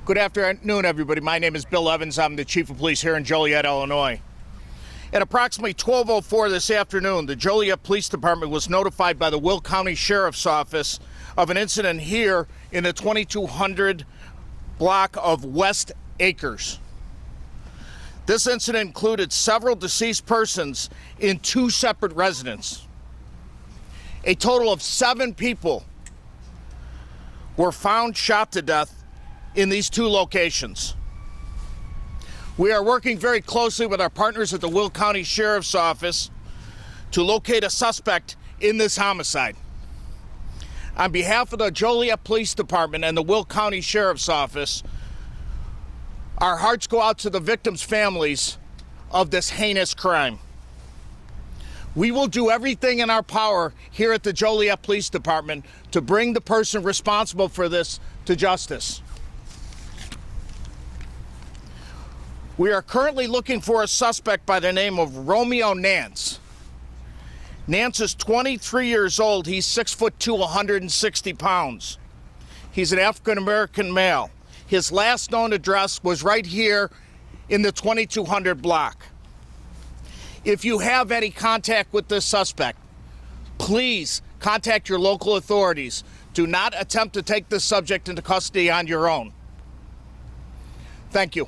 Good afternoon, everybody. My name is Bill Evans. I'm the Chief of Police here in Joliet, Illinois. At approximately 12:04 this afternoon, the Joliet Police Department was notified by the Will County Sheriff's Office of an incident here in the 2200 block of West Acres. This incident included several deceased persons in two separate residences. A total of 7 people were found shot to death in these two locations. We are working very closely with our partners at the Will County Sheriff's Office to locate a suspect in this homicide. On behalf of the Joliet Police Department and the Will County Sheriff's Office, our hearts go out to the victims' families of this heinous crime. We will do everything in our power here at the Joliet Police Department to bring the person responsible for this to justice. We are currently looking for a suspect by the name of Romeo Nance. Nance is 23 years old. He's 6'2", 160 pounds. He's an African-American male. His last known address was right here in the 2200 block. If you have any contact with this suspect, please contact your local authorities. Do not attempt to take this subject into custody on your own. Thank you.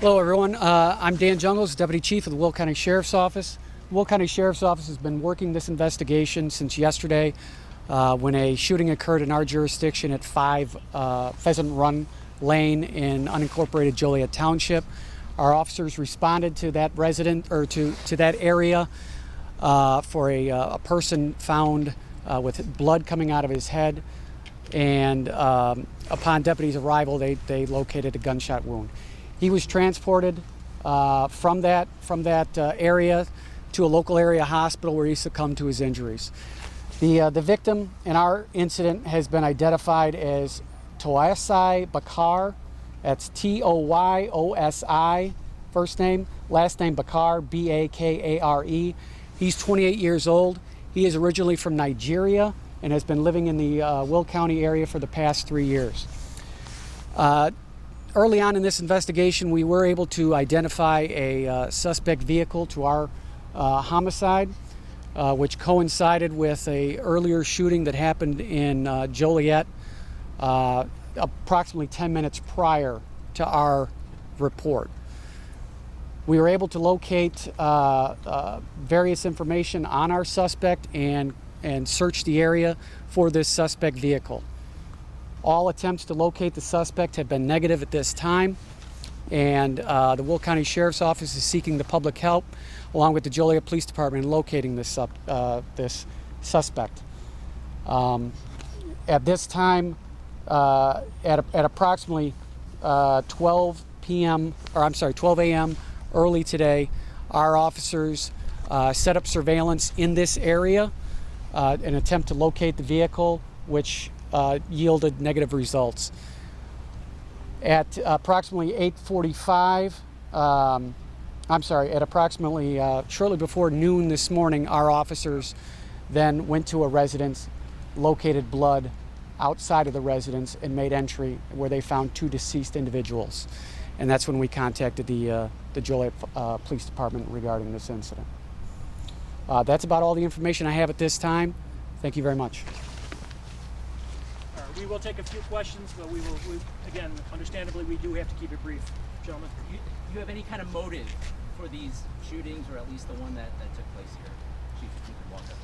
Hello everyone, I'm Dan Jungles, Deputy Chief of the Will County Sheriff's Office. The Will County Sheriff's Office has been working this investigation since yesterday when a shooting occurred in our jurisdiction at 5 Pheasant Run Lane in unincorporated Joliet Township. Our officers responded to that to that area for a person found with blood coming out of his head, and upon deputies' arrival they located a gunshot wound. He was transported from that area to a local area hospital where he succumbed to his injuries. The victim in our incident has been identified as Toyosi Bakar. That's Toyosi, first name, last name Bakar, Bakare. He's 28 years old. He is originally from Nigeria and has been living in the Will County area for the past 3 years. Early on in this investigation, we were able to identify a suspect vehicle to our homicide, which coincided with an earlier shooting that happened in Joliet approximately 10 minutes prior to our report. We were able to locate various information on our suspect and search the area for this suspect vehicle. All attempts to locate the suspect have been negative at this time, and the Will County Sheriff's Office is seeking the public help along with the Joliet Police Department in locating this suspect. At this time, at approximately 12 a.m. early today, our officers set up surveillance in this area in an attempt to locate the vehicle, which yielded negative results. At approximately 8:45, at approximately shortly before noon this morning, our officers then went to a residence, located blood outside of the residence, and made entry where they found 2 deceased individuals. And that's when we contacted the Joliet Police Department regarding this incident. That's about all the information I have at this time. Thank you very much. We will take a few questions, but we again, understandably, we do have to keep it brief. Gentlemen. You have any kind of motive for these shootings, or at least the one that took place here? Chief, if you could walk up.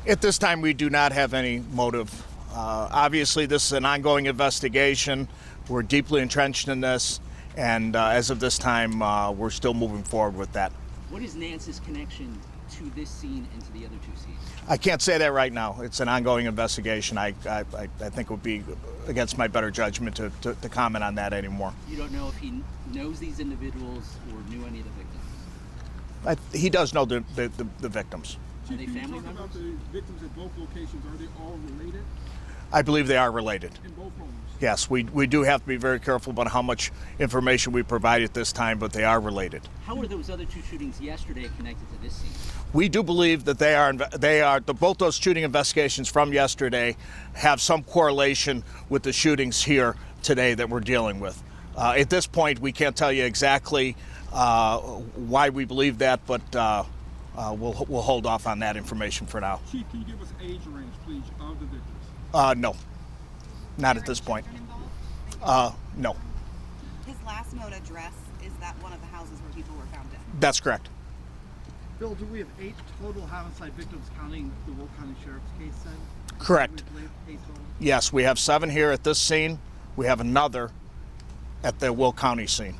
At this time, we do not have any motive. Obviously, this is an ongoing investigation. We're deeply entrenched in this, and as of this time, we're still moving forward with that. What is Nance's connection to this scene and to the other 2 scenes? I can't say that right now. It's an ongoing investigation. I think it would be against my better judgment to comment on that anymore. You don't know if he knows these individuals or knew any of the victims? He does know the victims. Are they family members? About the victims at both locations, are they all related? I believe they are related. In both homes? Yes, we do have to be very careful about how much information we provide at this time, but they are related. How were those other two shootings yesterday connected to this scene? We do believe that both those shooting investigations from yesterday have some correlation with the shootings here today that we're dealing with. At this point, we can't tell you exactly why we believe that, but we'll hold off on that information for now. Chief, can you give us age range, please, of the victims? No, not at this point. No, His last known address, is that one of the houses where people were found dead? that's correct. Bill, do we have 8 total homicide victims counting the Will County Sheriff's case then? Correct. Eight total? Yes, we have 7 here at this scene. We have another at the Will County scene.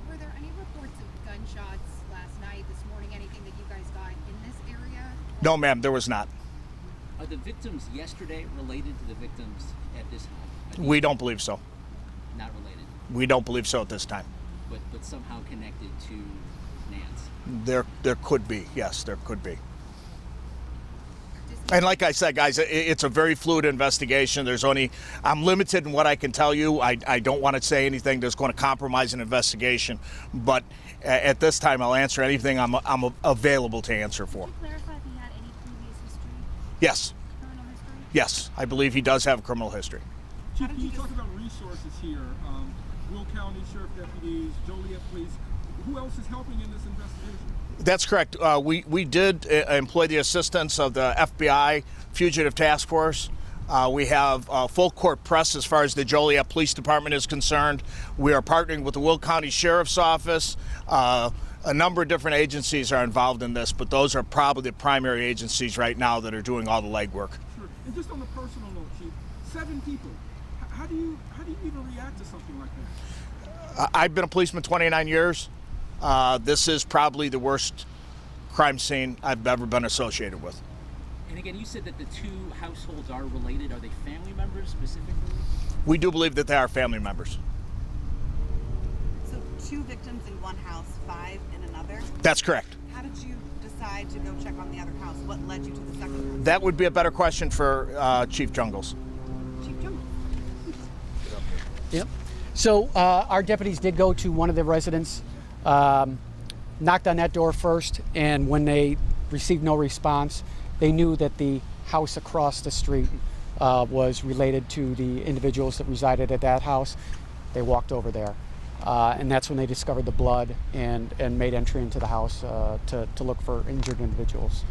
Were there any reports of gunshots last night, this morning, anything that you guys got in this area? No, ma'am, there was not. Are the victims yesterday related to the victims at this home? We don't believe so. Not related, We don't believe so at this time. but somehow connected to Nance. There could be, yes, there could be. And like I said, guys, it's a very fluid investigation. I'm limited in what I can tell you. I don't want to say anything that's going to compromise an investigation. But at this time, I'll answer anything I'm available to answer for. Could you clarify if he had any previous history, Yes, criminal history? yes, I believe he does have a criminal history. Chief, can you talk about resources here? Will County Sheriff deputies, Joliet Police, who else is helping in this investigation? That's correct. We did employ the assistance of the FBI Fugitive Task Force. We have full court press as far as the Joliet Police Department is concerned. We are partnering with the Will County Sheriff's Office. A number of different agencies are involved in this, but those are probably the primary agencies right now that are doing all the legwork. Sure. And just on a personal note, Chief, 7 people. How do you even react to something like that? I've been a policeman 29 years. This is probably the worst crime scene I've ever been associated with. And again, you said that the two households are related. Are they family members specifically? We do believe that they are family members. So 2 victims in one house, 5 in another? That's correct. How did you decide to go check on the other house? What led you to the second house? That would be a better question for Chief Jungles. Chief Jungle. Yep. So our deputies did go to one of the residents, knocked on that door first, and when they received no response, they knew that the house across the street was related to the individuals that resided at that house. They walked over there, and that's when they discovered the blood and made entry into the house to look for injured individuals.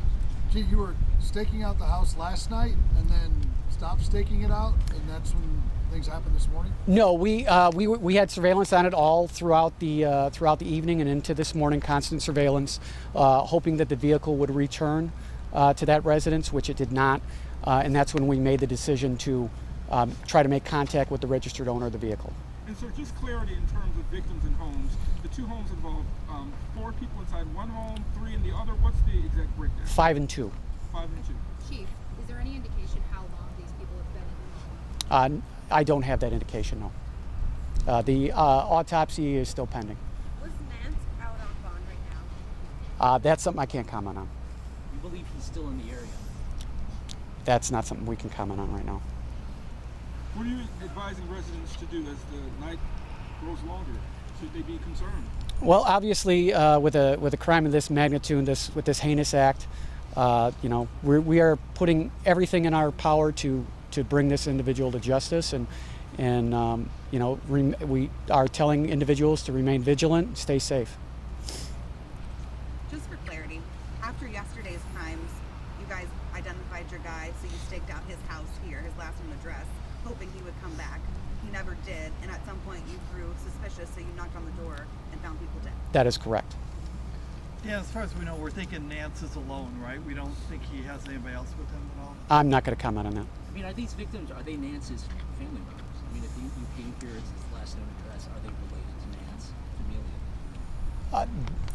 Gee, you were staking out the house last night and then stopped staking it out, and that's when things happened this morning? No, we had surveillance on it all throughout the evening and into this morning. Constant surveillance, hoping that the vehicle would return to that residence, which it did not, and that's when we made the decision to try to make contact with the registered owner of the vehicle. And so just clarity in terms of victims and homes. The 2 homes involved 4 people inside one home, 3 in the other. What's the exact breakdown? 5 and 2. 5 and 2. Chief, is there any indication how long these people have been in the home? I don't have that indication, no. The autopsy is still pending. Was Nance out on bond right now? That's something I can't comment on. You believe he's still in the area? That's not something we can comment on right now. What are you advising residents to do as the night grows longer? Should they be concerned? Well, obviously, with a crime of this magnitude, with this heinous act, we are putting everything in our power to bring this individual to justice, and we are telling individuals to remain vigilant, stay safe. Just for clarity, after yesterday's crimes, you guys identified your guy, so you staked out his house here, his last known address, hoping he would come back. He never did, and at some point you grew suspicious, so you knocked on the door and found people dead. That is correct. Yeah, as far as we know, we're thinking Nance is alone, right? We don't think he has anybody else with him at all? I'm not going to comment on that. I mean, are these victims, are they Nance's family members? I mean, if you came here as his last known address, are they related to Nance, familial?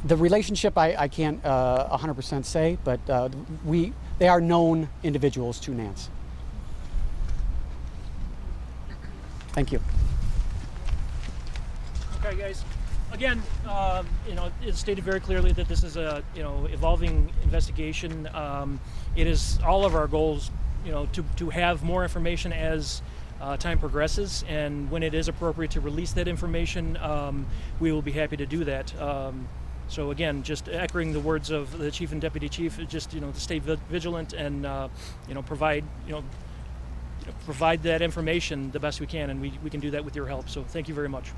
The relationship I can't 100% say, but they are known individuals to Nance. Thank you. Okay, guys. Again, it's stated very clearly that this is a evolving investigation. It is all of our goals to have more information as time progresses, and when it is appropriate to release that information, we will be happy to do that. So again, just echoing the words of the chief and deputy chief, just to stay vigilant and provide that information the best we can, and we can do that with your help. So thank you very much.